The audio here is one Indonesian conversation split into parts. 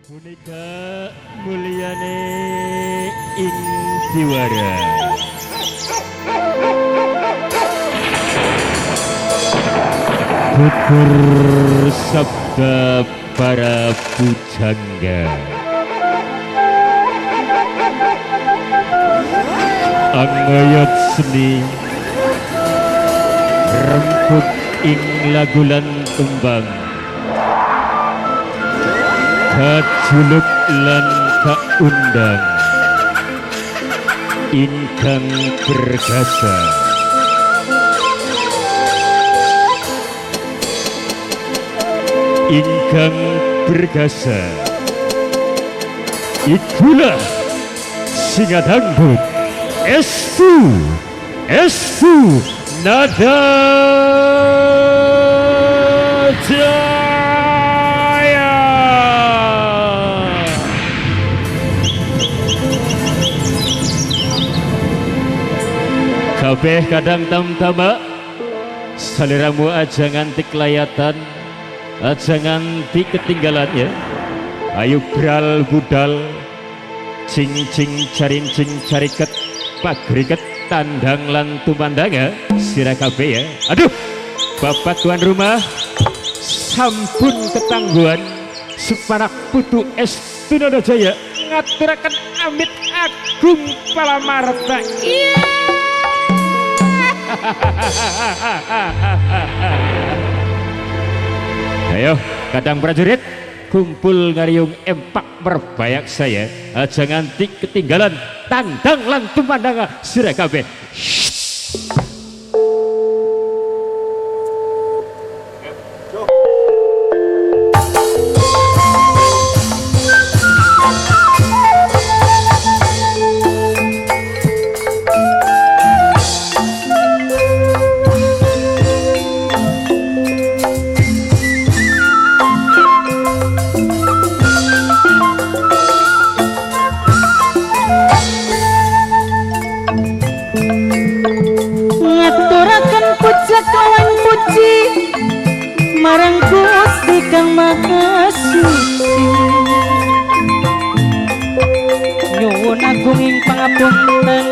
Punika mulyane ing Diwara. Tutur sabda para pujangga, angayat seni rempuk ing lagulan tumbang, kajuluk lan kaundang ingkang bergasa. Ingkang bergasa, itulah singa dangdut Estu Nada Jaya. Kabeh kadang tamtama, saliramu aja nganti layatan, aja nganti ketinggalan ya. Ayo bral budal, cing carincing cariket, pagriket tandang lan tumandang ya, sira kabeh ya. Aduh, bapak tuan rumah sampun ketangguhan separak putu Estu Nada Jaya ngaturaken amit agung palamarta. Iya. Ayo kadang prajurit kumpul ngariung empak berbayak saya, aja nganti ketinggalan tandang lan tumandang sira kabeh. Kawan puji marang Gusti Kang Maha Suci, nyuwun agung ing pangapunten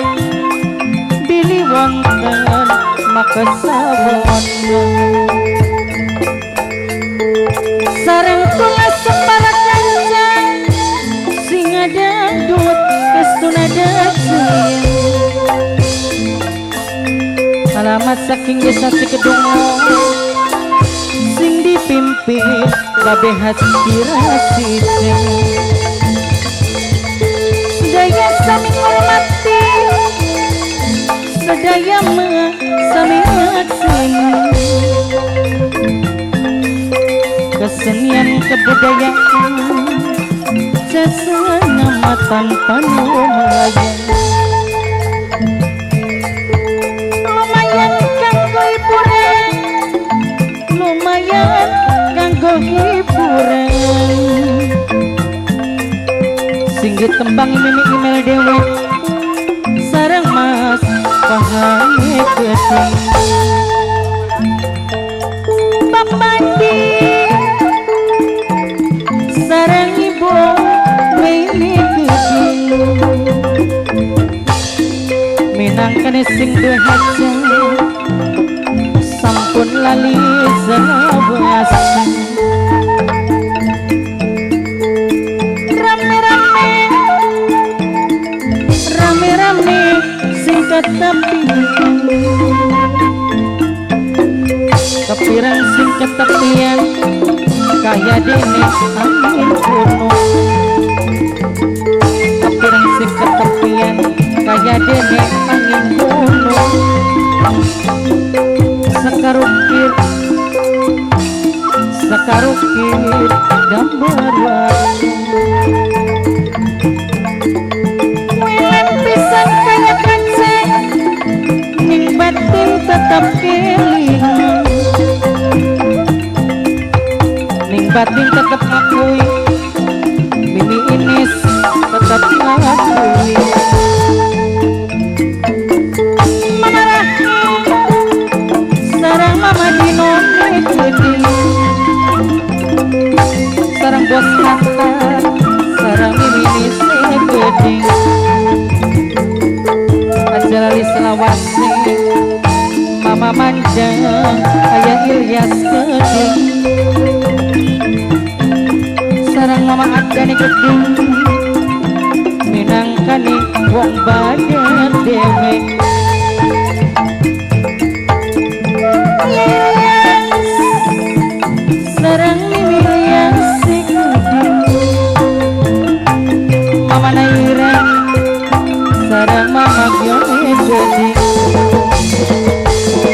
bilih wonten makasawana sareng kula separak kanjeng sing dangdut Estu Nada Jaya. Alamat saking desa Cikedungo sing dipimpin kabeh hati rasisi, sedaya sami ngormati, sedaya sami ngakseni kesenian kebudayaan jasana matan panumayan. Lumayan kanggo hiburan, sing ditembang imel dewe sareng Mas Pahane Gede Papandi sareng Ibu Mini Gede minangkane sing duwe hajat sampun lali zawasa, rame-rame sing kepirang sing ketepian kaya dene angin kuno, kepirang sing ketepian kaya dene angin kuno, sakarukir gambar warna wilan pisan kaya kancing ning batin tetap kelingan, ning batin tetap ngakui mama adane gedung minangkane wong badan dewe sareng mimirian sing mama naira sareng mama gyone jadi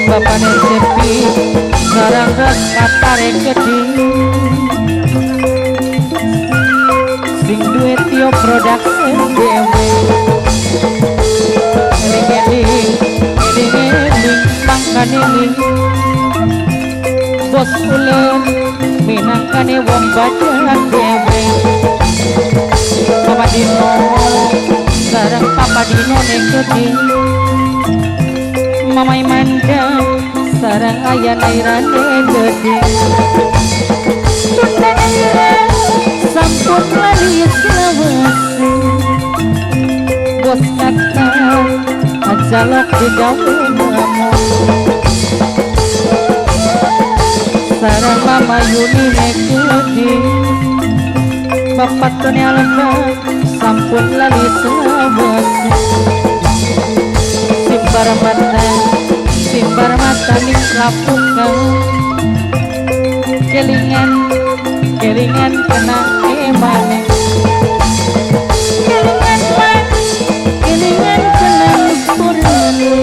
bapak nesepi sareng ras katare gedung sing duwe Tio Production dewe eling mangkane ning bos ulen minangkane wong badan dewe Papa Dino sareng Papa Dino ning geding Mama Imanda sareng Ayah Naira ning geding Tunda Naira sampun lali selawase bos kata ajalok digawe namu sareng Mama Yuni nekudi bapak Tony Alba sampun lali selawase simbar mata ning lapukan kelingan kena emane kelingan kena purane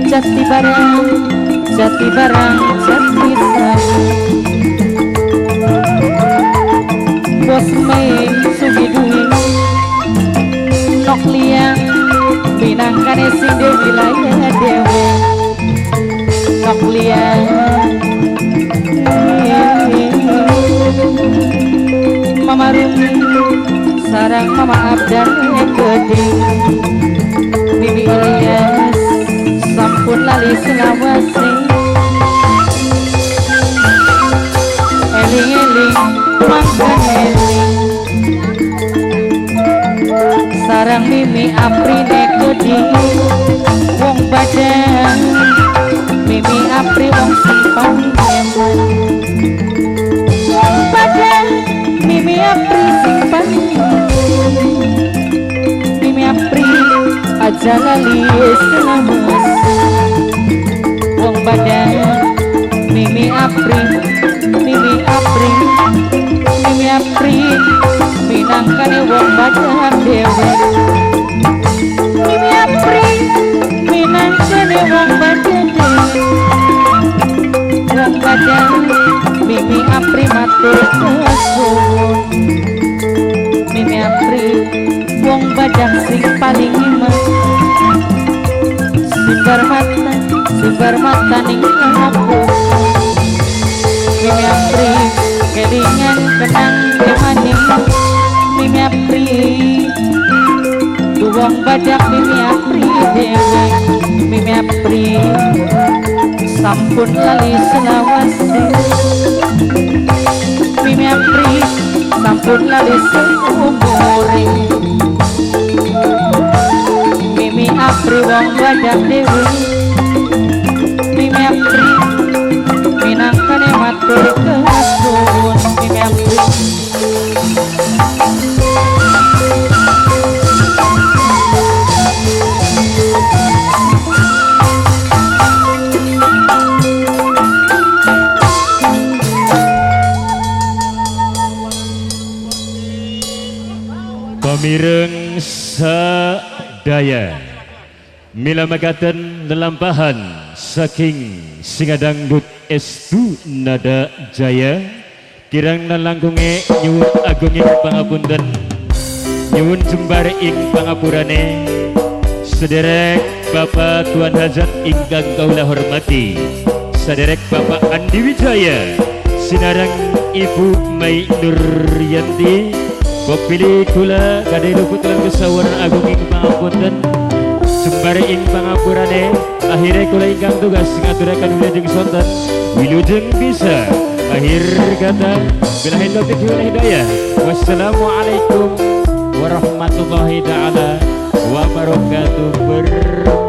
jati barang jati sayang bos mei sugi duit nok liang minangkane sing de wilayah dewe nok liang Mama Rumi sarang Mama Abdan geding Bibi Ilyas sampun lali selawase eling-eling makan eling sarang Mimi Apri geding wong badan Mimi Apri wong simpang eman badan Mimi Apri simpan Mimi Apri aja lali selamas wong badan Mimi Apri minangkane wong badan dewe Mimi Apri minangkane wong badan dewe wong badan Mimi Apri matur suwun Mimi Apri wong badan sing paling iman simbar mata ning aku Mimi Apri kelingan kenang maning Mimi Apri wong badak Mimi Apri dewe Mimi Apri sampun lali selawase Mimi Apri sampun lali seumure Mimi Apri wong badak dewe Mimi Apri minangkane matur kesuwun Mimi Apri Pamireng sadaya mila makaten lelampahan saking singadangdut estu nada jaya kirang langkunge nyuwun agung ing pangapunten nyuwun jembar ing pangapurane sederek Bapak Tuan Hajat ingkang kaula hormati sederek Bapak Andi Wijaya sinareng Ibu Mai Nuryanti Kopili kula kadelu putra kesawaran agung ing pangapunten jembar ing pangapurane akhirnya kula ingkang tugas ngaturaken wilujeng sonten wilujeng bisa akhir kata billahi taufiq wal hidayah wassalamualaikum warahmatullahi taala wabarakatuh.